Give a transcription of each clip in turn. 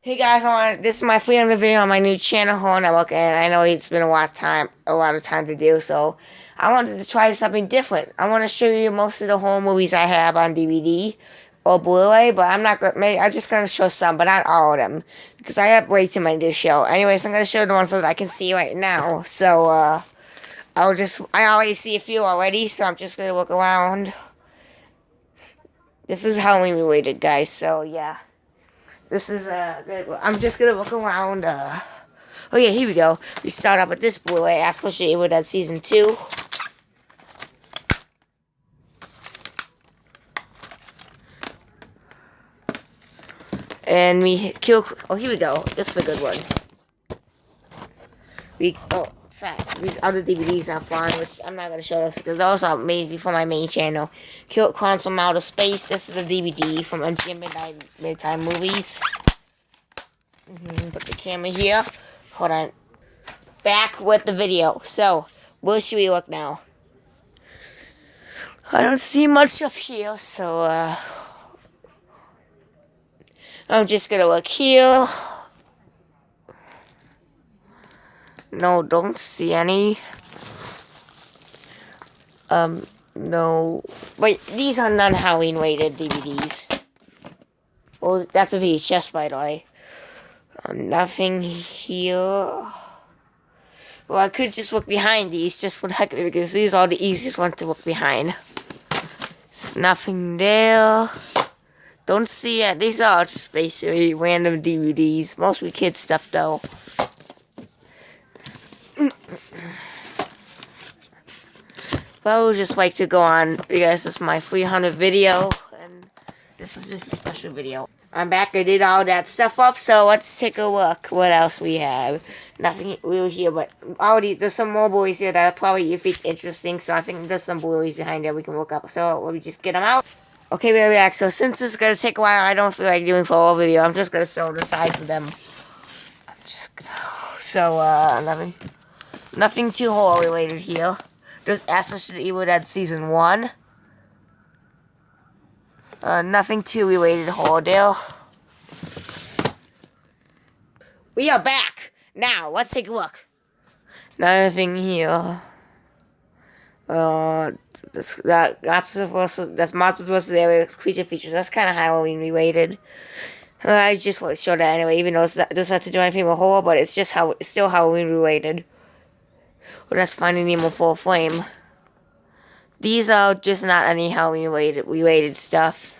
Hey guys, this is my 300 video on my new channel, Horror Network, and I know it's been a lot of time to do, so I wanted to try something different. I want to show you most of the horror movies I have on DVD or Blu-ray, but I'm just gonna show some, but not all of them, because I have way too many to show. Anyways, I'm gonna show the ones that I can see right now, so, I already see a few already, so I'm just gonna look around. This is Halloween related, guys, so yeah. This is good. I'm just gonna look around. Oh yeah, here we go. We start off with this Blu-ray associated with that season 2. And we kill. Oh, here we go. This is a good one. Sorry. These other DVDs are fine, which I'm not gonna show this because those are maybe for my main channel. Kill Clowns from Outer Space. This is a DVD from MGM Midtime Movies. Put the camera here. Hold on. Back with the video. So, where should we look now? I don't see much up here, so, I'm just gonna look here. No, don't see any. No. Wait, these are non-Halloween rated DVDs. Well, that's a VHS, by the way. Nothing here. Well, I could just look behind these, just for the heck of it, because these are the easiest ones to look behind. There's nothing there. Don't see it. These are just basically random DVDs. Mostly kids stuff, though. But I would just like to go on, you guys, this is my 300 video, and this is just a special video. I'm back, I did all that stuff up, so let's take a look what else we have. Nothing real here, but already, there's some more boys here that probably you think interesting, so I think there's some boys behind there we can look up, so let me just get them out. Okay, we're back, so since this is going to take a while, I don't feel like doing for a whole video, I'm just going to show the size of them. Nothing too horror related here. There's Ash vs. Evil Dead Season 1. Nothing too related to horror there. We are back! Now, let's take a look. Nothing here. That's Monsters vs. Aliens Creature Features. That's kind of Halloween related. I just want to show that anyway, even though it doesn't have to do anything with horror, but it's still Halloween related. Well, that's Finding Nemo Full Flame. These are just not any Halloween related stuff.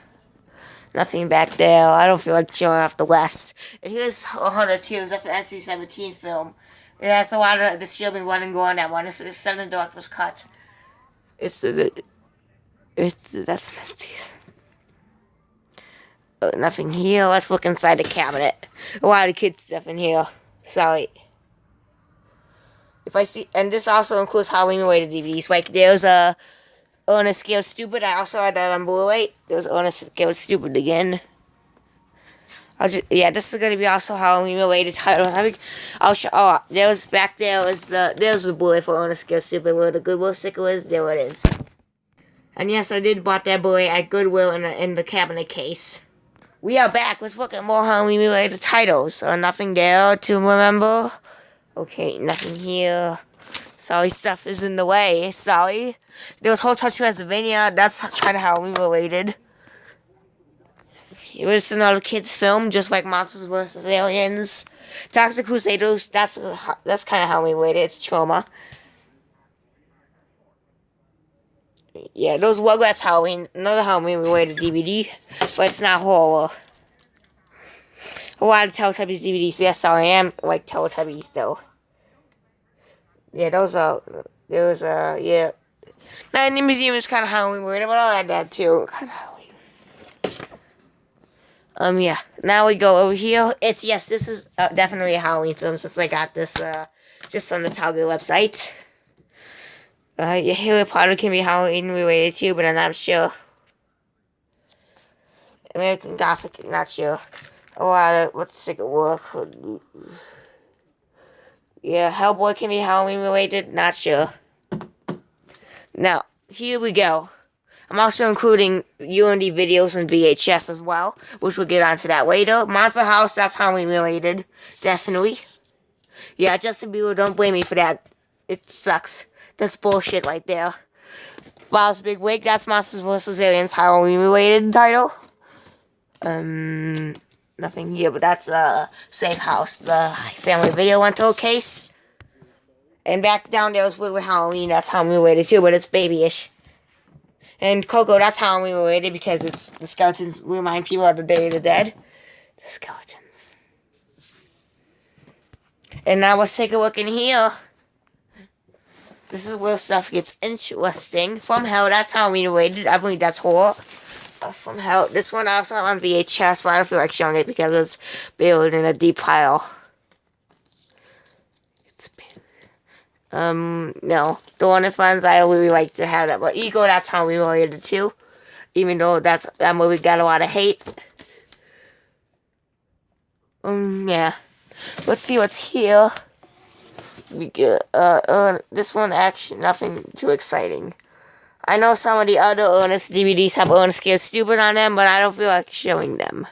Nothing back there. I don't feel like showing off the rest. And here's 102. That's an NC-17 film. It has a lot of the shielding run and go on that one. It's set in the director's cut. That's nothing here. Let's look inside the cabinet. A lot of kids stuff in here. Sorry. If I see, and this also includes Halloween-related DVDs. Like there's a Ernest Scared Stupid. I also had that on Blu-ray. There's Ernest Scared Stupid again. This is gonna be also Halloween-related titles. I'll show. Oh, there's the Blu-ray for Ernest Scared Stupid where the Goodwill sticker is. There it is. And yes, I did bought that Blu-ray at Goodwill in the cabinet case. We are back. Let's look at more Halloween-related titles. Nothing there to remember. Okay, nothing here. Sorry, stuff is in the way. Sorry. There was Hotel Transylvania. That's kind of Halloween related. It was another kids' film, just like Monsters vs. Aliens. Toxic Crusaders. That's kind of Halloween related. It's trauma. Yeah, those Rugrats Halloween. Another Halloween related DVD, but it's not horror. A lot of Teletubbies DVDs. Yes, I am like Teletubbies though. Yeah, yeah. Now, in the museum is kind of Halloween related, but I'll add that too. Kind of Halloween. Yeah. Now we go over here. This is definitely a Halloween film since I got this, just on the Target website. Yeah, Harry Potter can be Halloween related too, but I'm not sure. American Gothic, not sure. Let's take a look. Yeah, Hellboy can be Halloween related, not sure. Now, here we go. I'm also including UMD videos and VHS as well, which we'll get onto that later. Monster House, that's Halloween related, definitely. Yeah, Justin Bieber, don't blame me for that. It sucks. That's bullshit right there. Bob's Big Wig, that's Monsters vs. Aliens Halloween related title. Nothing here, but that's Safe House, the family video rental case. And back down there is Wiggly Halloween, that's Halloween related too, but it's babyish. And Coco, that's Halloween related because it's the skeletons remind people of the Day of the Dead. The skeletons. And now let's take a look in here. This is where stuff gets interesting. From Hell, that's Halloween related. I believe that's horror. From Hell. This one I also have on VHS, but I don't feel like showing it because it's buried in a deep pile. No. The one in Friends, I really like to have that. But Ego, that's Halloween related too. Even though that movie got a lot of hate. Yeah. Let's see what's here. We get, this one actually nothing too exciting. I know some of the other Ernest DVDs have Ernest Scared Stupid on them, but I don't feel like showing them.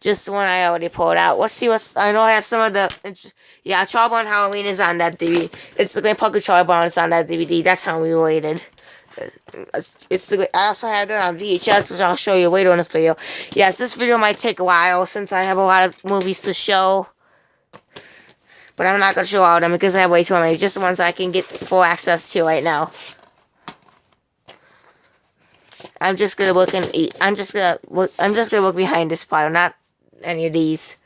Just the one I already pulled out. Let's see what's, I know I have some of the, yeah, Charlie Brown Halloween is on that DVD. It's the Great Pumpkin Charlie Brown is on that DVD. That's Halloween related. I also have that on VHS, which I'll show you later in this video. Yes, this video might take a while since I have a lot of movies to show. But I'm not going to show all of them because I have way too many. Just the ones I can get full access to right now. I'm just going to look and eat. I'm just going to look behind this pile, not any of these.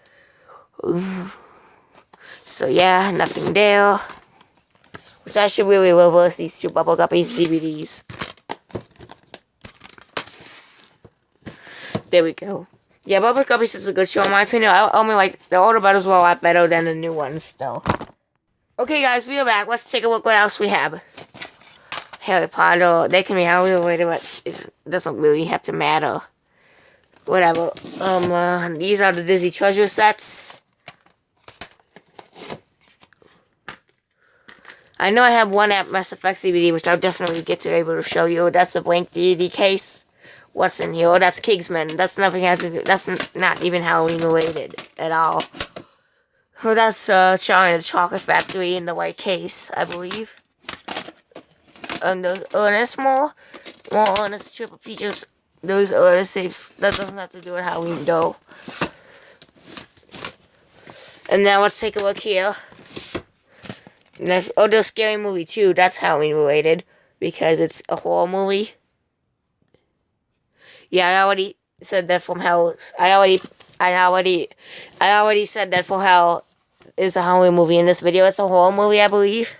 So yeah, nothing there. So I should really reverse these two Bubble Guppies DVDs. There we go. Yeah, Bubble Guppies is a good show in my opinion. I only like the older battles were a lot better than the new ones though. Okay guys, we are back. Let's take a look what else we have. Harry Potter, they can be how we related, but it doesn't really have to matter. Whatever. These are the Disney treasure sets. I know I have one at Mass Effect DVD, which I'll definitely get to be able to show you. That's a blank DVD case. What's in here? Oh, that's Kingsman. That's nothing has to do. That's not even Halloween related at all. Oh, that's Charlie and the Chocolate Factory in the white case, I believe. And those Ernest more Ernest triple features. Those Ernest tapes. That doesn't have to do with Halloween though. And now let's take a look here. Next, oh, there's Scary Movie 2. That's Halloween related because it's a horror movie. Yeah, I already said that From Hell. I already said that From Hell is a Halloween movie in this video. It's a horror movie, I believe.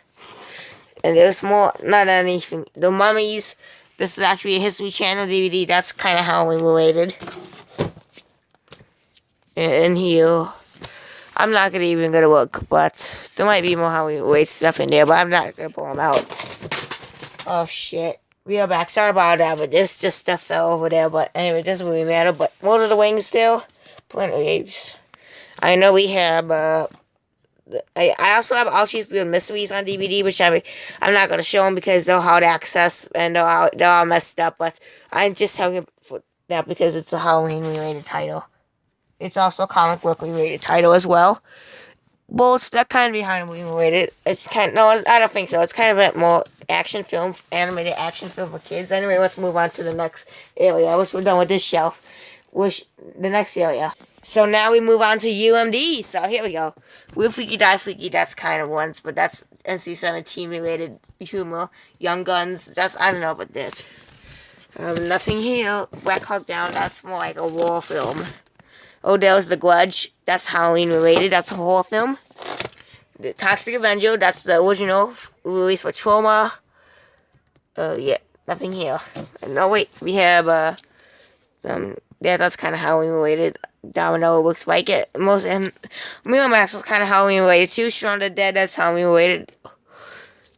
And there's more, not anything. The Mummies. This is actually a History Channel DVD. That's kind of Halloween related. And here, I'm not even gonna look, but there might be more Halloween related stuff in there, but I'm not gonna pull them out. Oh shit. We are back. Sorry about that, but this just stuff fell over there. But anyway, it doesn't really matter. But Lord of the Wings still. Planet of the Apes. I know we have, I also have All She's Good Mysteries on DVD, which I'm not going to show them because they're hard to access and they're all messed up. But I'm just telling you that because it's a Halloween-related title. It's also a comic book-related title as well. Both that kind of behind related. It's kind of, no, I don't think so. It's kind of a more action film, animated action film for kids. Anyway, let's move on to the next area. Once we're done with this shelf, the next area. So now we move on to UMD. So here we go. Real Freaky Die Freaky. That's kind of ones, but that's NC-17 related humor. Young Guns. That's I don't know about that. Nothing here. Black Hawk Down. That's more like a war film. Oh, there's The Grudge. That's Halloween related. That's a horror film. The Toxic Avenger. That's the original release for Trauma. Yeah, nothing here. No, wait. We have, yeah, that's kind of Halloween related. Domino looks like it. And Miramax is kind of Halloween related too. Shaun of the Dead. That's Halloween related.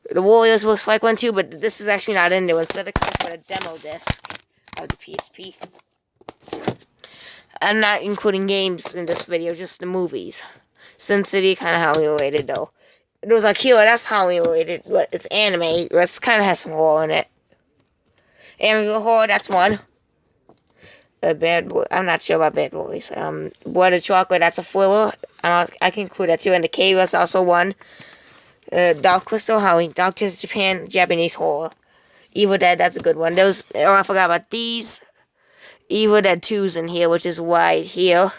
The Warriors looks like one too, but this is actually not in there. Instead of a demo disc of the PSP. I'm not including games in this video, just the movies. Sin City, kind of Halloween related though. There's Akira, that's Halloween related, but it's anime. That's kind of has some horror in it. Amityville Horror, that's one. Bad Boy, I'm not sure about Bad Boys. Blood and Chocolate, that's a thriller. I can include that too. And The Cave is also one. Dark Crystal, Halloween, Doctors Japan, Japanese horror. Evil Dead, that's a good one. I forgot about these. Evil Dead 2's in here, which is right here.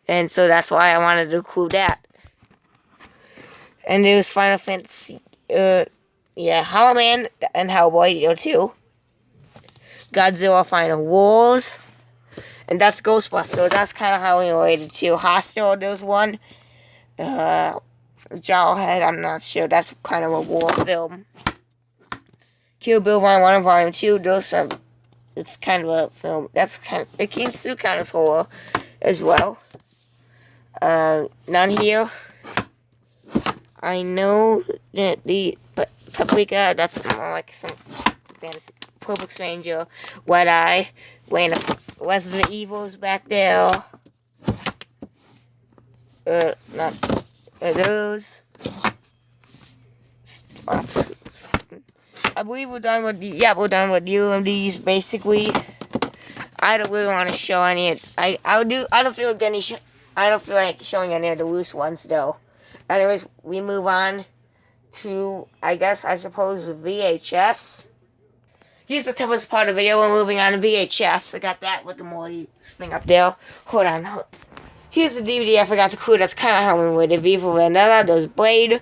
And so that's why I wanted to include that. And there's Final Fantasy, Hollow Man and Hellboy, too. Godzilla Final Wars. And that's Ghostbusters. That's kind of how we related to. Hostel, there's one. Jarhead, I'm not sure. That's kind of a war film. Kill Bill Volume 1 and Volume 2. It's kind of a film. It can still count as horror as well. None here. I know that the Paprika, that's more like some fantasy. Perfect Stranger, White Eye, Resident Evil's back there. Not those. I believe we're done with you and these basically. I don't really want to show any. I don't feel like showing any of the loose ones though. Anyways, we move on to I suppose VHS. Here's the toughest part of the video. We're moving on to VHS. I got that Rick and Morty thing up there. Hold on. Here's the DVD I forgot to include. That's kind of how we would. V for Vendetta. There's Blade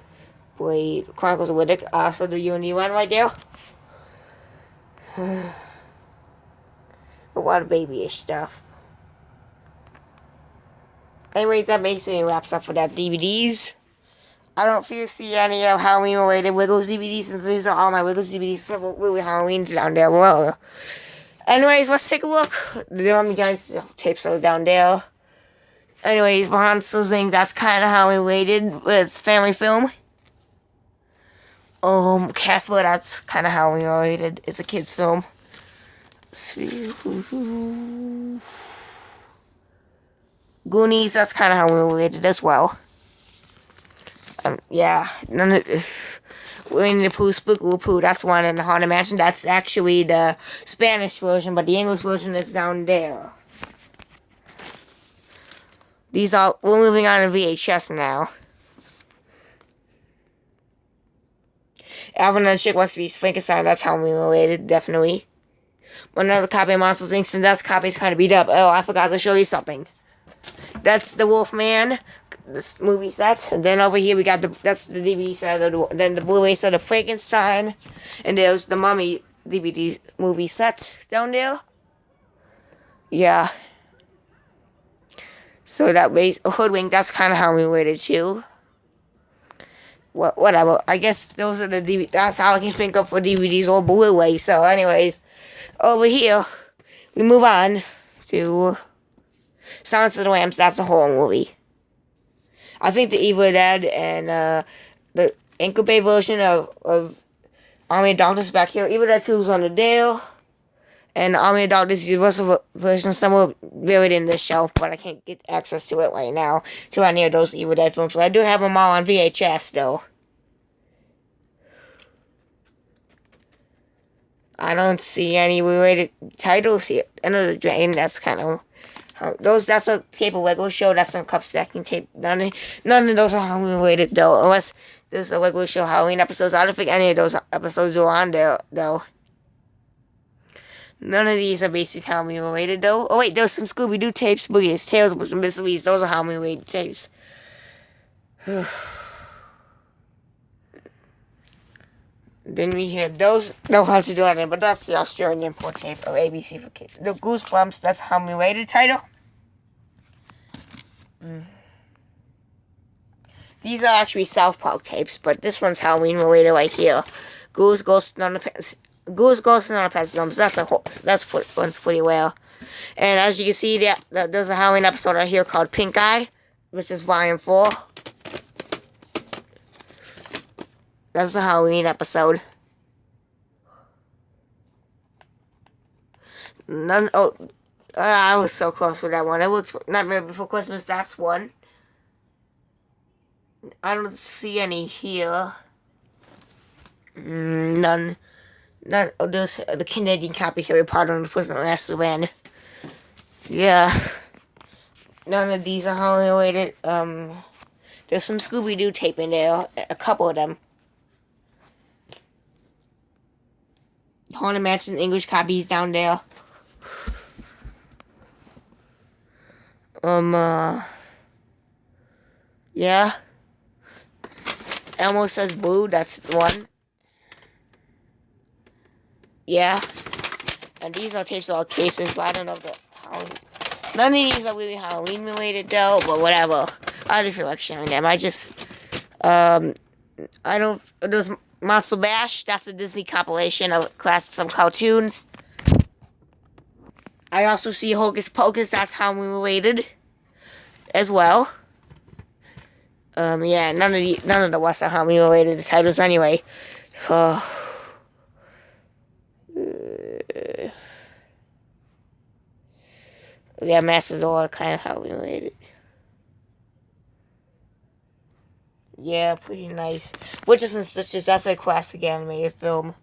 Chronicles of Riddick. Also the Unity one right there. A lot of babyish stuff. Anyways, that basically wraps up for that DVDs. I don't see any of Halloween related Wiggles DVDs since these are all my Wiggles DVDs. Several really Halloweens down there below. Anyways, let's take a look. The Mummy Giants tapes are down there. Anyways, behind something that's kind of how we waited with family film. Casper, that's kind of how we waited. It's a kids film. Goonies, that's kind of how we waited as well. Winnie the Pooh, Spookable Pooh, that's one in the Haunted Mansion. That's actually the Spanish version, but the English version is down there. We're moving on to VHS now. Alvin and the Chipmunks Frankenstein, that's how we related, definitely. Another copy of Monsters Inc., and that copy's kind of beat up. Oh, I forgot to show you something. That's the Wolfman, this movie set. And then over here we got that's the DVD set, then the Blu-ray set of Frankenstein. And there's the Mummy DVD movie set down there. Yeah. So that way, Hoodwink, that's kind of how we waited too. Whatever. I guess those are the DVDs. That's how I can think of for DVDs or Blu-ray. So anyways, over here, we move on to Silence of the Lambs. That's a horror movie. I think the Evil Dead and the Incubate version of Army of Darkness back here. Evil Dead 2 is on the Dale. And Army of Darkness Universal version somewhere buried in this shelf, but I can't get access to it right now to any of those Evil Dead films. But I do have them all on VHS, though. I don't see any related titles here. Enter the Dragon, that's kind of that's a tape of Lego show. That's some cup stacking tape. None of those are Halloween related, though. Unless there's a Lego show Halloween episodes. I don't think any of those episodes are on there, though. None of these are basically Halloween related, though. Oh, wait, there's some Scooby-Doo tapes. Boogies, Tales of Mysteries. Those are Halloween related tapes. Then we have those. No, how to do it, but that's the Australian import tape of ABC for Kids. The Goosebumps, that's Halloween related title. These are actually South Park tapes, but this one's Halloween related right here. Goose, Ghost, None of Goose, Ghost, and Pets Films. One's pretty well. And as you can see, there's a Halloween episode right here called Pink Eye, which is Volume 4. That's a Halloween episode. I was so close with that one. It looks Nightmare Before Christmas. That's one. I don't see any here. None. Not those the Canadian copy Harry Potter and the Prisoner of Azkaban. Yeah, none of these are Halloween related. There's some Scooby Doo tape in there, a couple of them. Haunted Mansion English copies down there. Yeah. Elmo Says Boo, that's one. Yeah. And these are tapes all cases, but I don't know if none of these are really Halloween related though, but whatever. I don't feel like sharing them. I don't, there's Monster Bash, that's a Disney compilation of some cartoons. I also see Hocus Pocus, that's Halloween related as well. Yeah, none of the rest are Halloween related titles anyway. Yeah, Masters are kind of Halloween related. Yeah, pretty nice. Witches and Stitches, that's a classic animated film.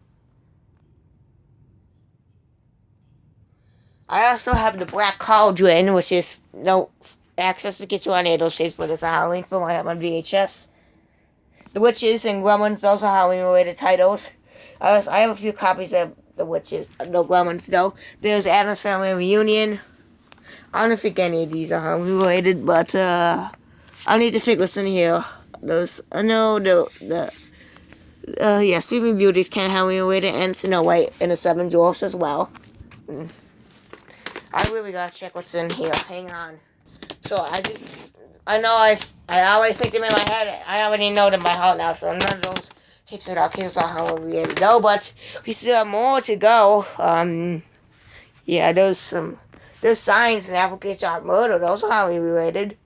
I also have The Black Cauldron, which is no access to get you on any of those tapes, but it's a Halloween film I have on VHS. The Witches and Gremlins, those are Halloween related titles. I have a few copies of The Witches, no Gremlins though. There's Addams Family Reunion. I don't think any of these are Halloween related, but I need to figure what's in here. Those, I know yeah, Sleeping Beauty's kind of Halloween related, and Snow White and the Seven Dwarfs as well. I really gotta check what's in here. Hang on. So I know I already think them in my head. I already know them by heart now, so none of those tapes and our kids are Halloween related though, but we still have more to go. Yeah, there's Signs and Applegates Are Murder. Those are Halloween related.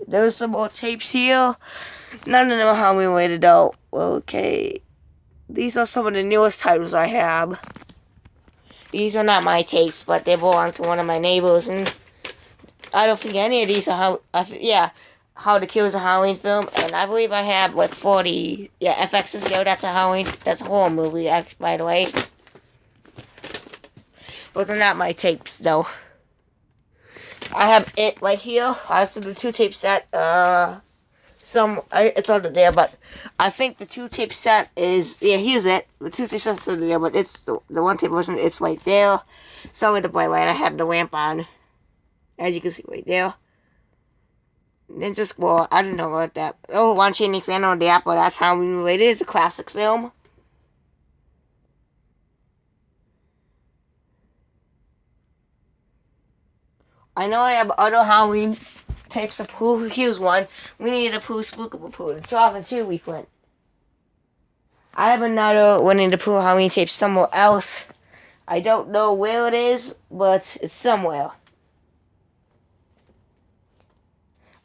There's some more tapes here. None of them are Halloween related though. Okay. These are some of the newest titles I have. These are not my tapes, but they belong to one of my neighbors, and I don't think any of these are How to Kill is a Halloween film, and I believe I have like 40. Yeah, FX's Go. That's a horror movie, by the way. But they're not my tapes though. I have it right here. So the 2-tape set. It's under there, but I think the 2-tape set is, here's it. The 2-tape set's under there, but it's the 1-tape version. It's right there. So with the bright light, I have the lamp on, as you can see right there. Ninja Squirrel, I don't know about that. Oh, Lon Chaney Fan on the Apple. That's how we related. It's a classic film. I know I have other Halloween tapes of Pooh. Here's one. We needed a Pooh Spookable Pooh. In 2002 we went. I have another Winnie the Pooh Halloween tape somewhere else. I don't know where it is, but it's somewhere.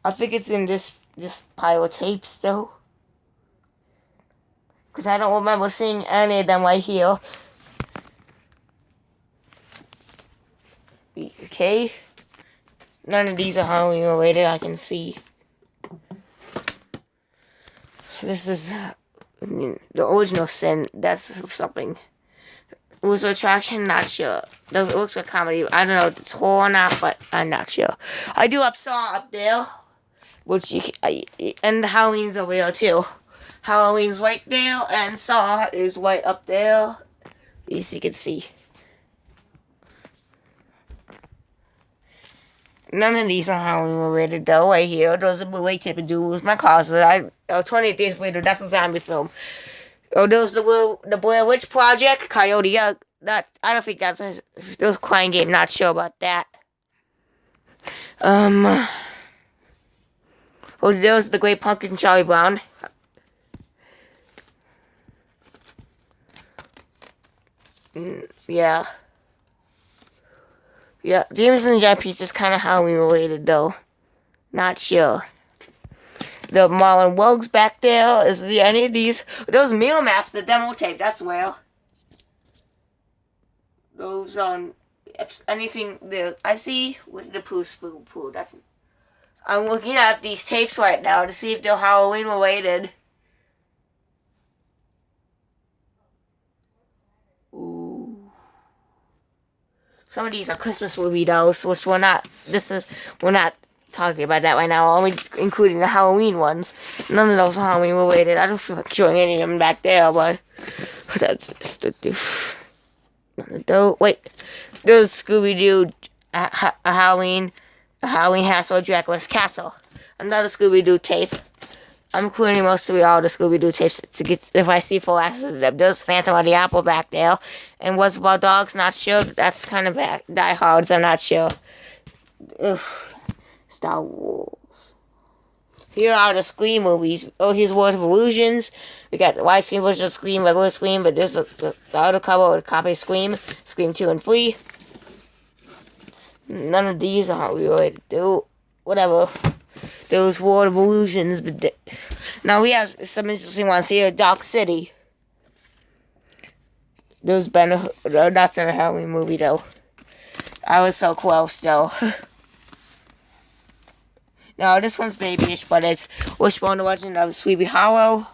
I think it's in this pile of tapes though. Because I don't remember seeing any of them right here. Okay. None of these are Halloween related, I can see. This is the original Sin. That's something. Was Attraction? Not sure. It looks like comedy. I don't know if it's horror or not, but I'm not sure. I do have Saw up there, and Halloween's over there too. Halloween's right there, and Saw is right up there, as you can see. None of these are Halloween related though. Right here, those are Blue Tape and Do Lose My Closet. 28 Days Later. That's a zombie film. Oh, there's the Blair Witch Project, Coyote. I don't think that's a Crying Game. Not sure about that. Oh, there's the Great Pumpkin, Charlie Brown. Yeah. Yeah, James and the Giant Peach is kind of Halloween related though. Not sure. The Marlon Wogs back there. Is there any of these? Those Meal Master demo tape. That's where. Those anything there. I see with the Pooh. That's. I'm looking at these tapes right now to see if they're Halloween related. Some of these are Christmas movie though, so which we're not talking about that right now. We're only including the Halloween ones. None of those are Halloween related. I don't feel like showing any of them back there, but that's just wait. There's Scooby-Doo, a Halloween Hassle at Dracula's Castle. Another Scooby-Doo tape. I'm including most of all the Scooby-Doo tapes to get if I see full access to them. There's Phantom of the Apple back there. And What's About Dogs? Not sure. That's kind of back. Die Hards, I'm not sure. Ugh. Star Wars. Here are the Scream movies. Oh, here's World of Illusions. We got the widescreen version of Scream, regular Scream, but there's the other cover with a copy of Scream. Scream 2 and 3. None of these are related to whatever. Those World of Illusions, but now we have some interesting ones here. Dark City. There's that's in a Halloween movie though. I was so close though. Now this one's babyish, but it's Wishbone: The Legend of Sleepy Hollow.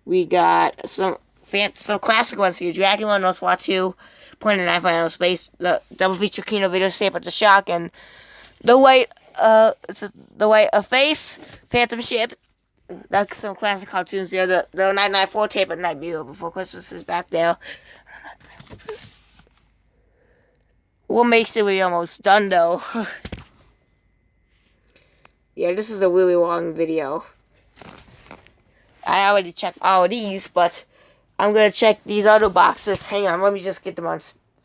We got some classic ones here. Dracula, Nosferatu, Point of Knife on Outer Space, the double feature Kino video tape at the Shock, and The Weight of Faith, Phantom Ship. That's some classic cartoons there. The 1994 tape at Night View Before Christmas is back there. What makes it we almost done though? Yeah, this is a really long video. I already checked all of these, but I'm gonna check these other boxes. Hang on, let me just get them on.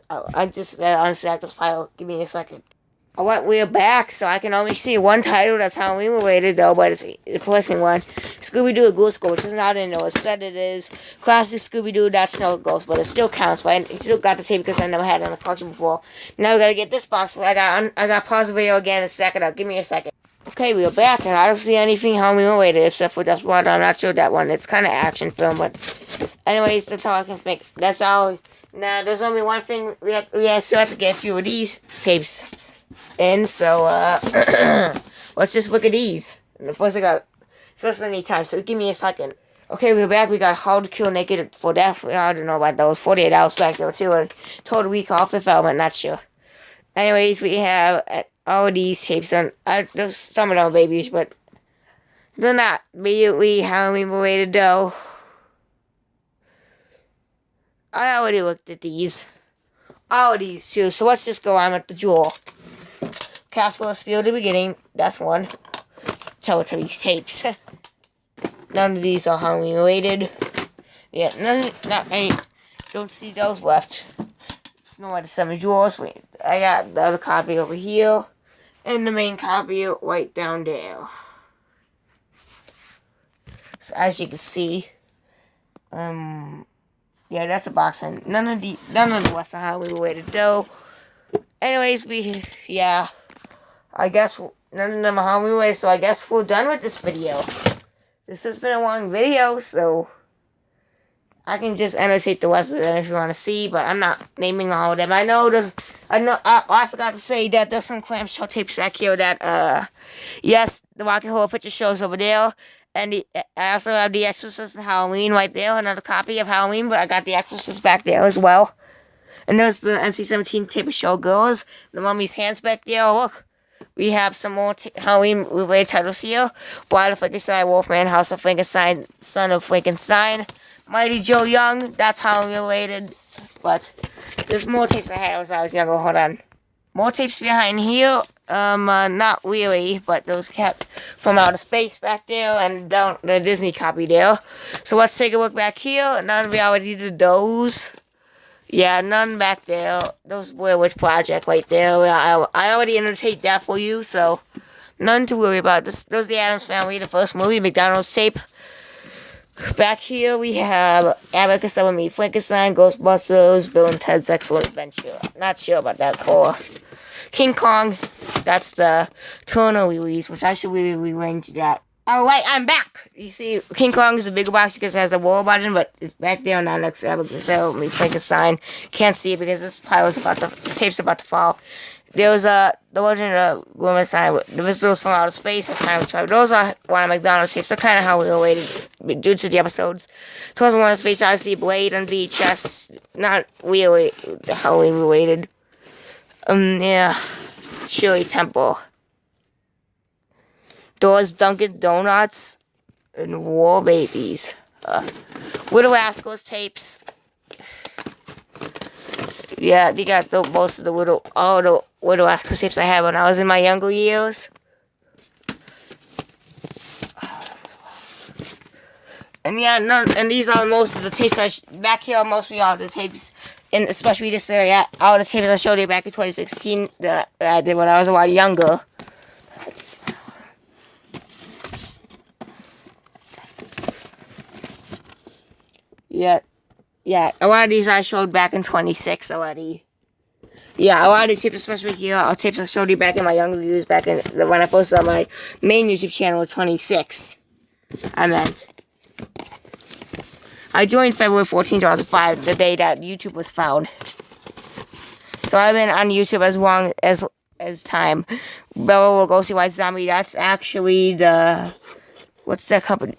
I just unstack this file. Give me a second. We're back, so I can only see one title that's Halloween related though, but it's a depressing one. Scooby-Doo: A Ghost School, which is not in there. It said it is classic Scooby-Doo. That's no ghost, but it still counts. But I still got the tape because I never had it on the collection before. Now we gotta get this box. I got pause the video again and stack it up. Give me a second. Okay, we're back, and I don't see anything Halloween related except for that one. I'm not sure that one. It's kind of action film, but anyways, that's all I can think. That's all. Now there's only one thing we still have to get a few of these tapes in. So let's just look at these. And first I need time. So give me a second. Okay, we're back. We got How to Kill Naked for Death. I don't know about those. 48 hours back there too. A total week off Fifth Element. Not sure. Anyways, we have all of these tapes on. There's some of them are babies, but they're not immediately Halloween related though. I already looked at these. All of these too. So let's just go on with the jewel. Casper Spiel at the beginning. That's one. Teletubbies tapes. None of these are Halloween related. Yeah, not any. Don't see those left. Snow White the Seven Dwarfs. I got the other copy over here. And the main copy right down there. So as you can see, yeah, that's a box, and none of the rest are Halloween related though. Anyways, I guess none of them are Halloween related, so I guess we're done with this video. This has been a long video, so I can just annotate the rest of them if you want to see, but I'm not naming all of them. I forgot to say that there's some clamshell tapes back here that, yes, the Rocky Horror Picture Show's over there, and I also have The Exorcist and Halloween right there, another copy of Halloween, but I got The Exorcist back there as well. And there's the NC-17 tape of Showgirls, The Mummy's Hands back there. Oh, look, we have some more Halloween-related titles here. Bride of Frankenstein, Wolfman, House of Frankenstein, Son of Frankenstein, Mighty Joe Young, that's Halloween-related. But there's more tapes I had when I was younger. Hold on. More tapes behind here. Not really, but those kept from Outer Space back there, and down the Disney copy there. So let's take a look back here. None of you already did those. Yeah, none back there. Those Blair Witch Project right there. I already annotate that for you, so none to worry about. There's the Addams Family, the first movie, McDonald's tape. Back here we have Abacus That Would Meet Frankenstein, Ghostbusters, Bill and Ted's Excellent Adventure. Not sure about that horror. King Kong, that's the Turner release, which I should really rearrange that. Alright, I'm back! You see, King Kong is a bigger box because it has a wall button, but it's back there now next to Abacus That Would Meet Frankenstein. Can't see it because this pile is the tape's about to fall. There's The Legend of Women's Sign, The Visitors from Outer Space, and Time Travel. Those are one of McDonald's tapes. They're kind of how we related due to the episodes. 2001: Space Odyssey, Blade, and VHS. Not really Halloween related. Yeah. Shirley Temple. Doors, Dunkin' Donuts, and War Babies. Widow Rascals tapes. Yeah, they got most of all the Widow Rascals tapes I had when I was in my younger years. And yeah, and these are most of the tapes back here are mostly all the tapes, and especially this area, all the tapes I showed you back in 2016 that I did when I was a lot younger. Yeah, a lot of these I showed back in 26 already. Yeah, a lot of the tapes, especially here, are tapes I showed you back in my younger years, back in when I posted on my main YouTube channel in 26. I meant. I joined February 14, 2005, the day that YouTube was found. So I've been on YouTube as long as time. Bela Lugosi White Zombie, that's actually the... What's that company?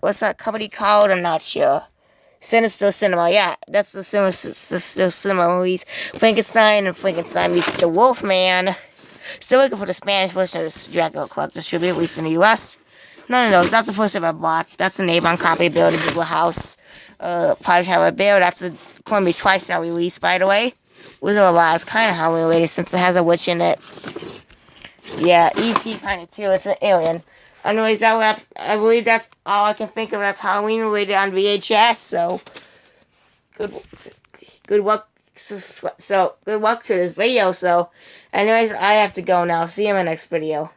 What's that company called? I'm not sure. Sinister Cinema, yeah, that's the Sinister Cinema movies. Frankenstein and Frankenstein meets the Wolfman. Still looking for the Spanish version of this Dracula Club distributed, at least in the US. None of those. That's the first time I bought. That's an Avon copy of Bill the Bigger House. Probably have a Bill. That's going to be twice now released, by the way. Wizard of Oz, kind of Halloween related since it has a witch in it. Yeah, E.T. kind of too. It's an alien. Anyways, I believe that's all I can think of that's Halloween related on VHS. So, good luck. So good luck to this video. So, anyways, I have to go now. See you in my next video.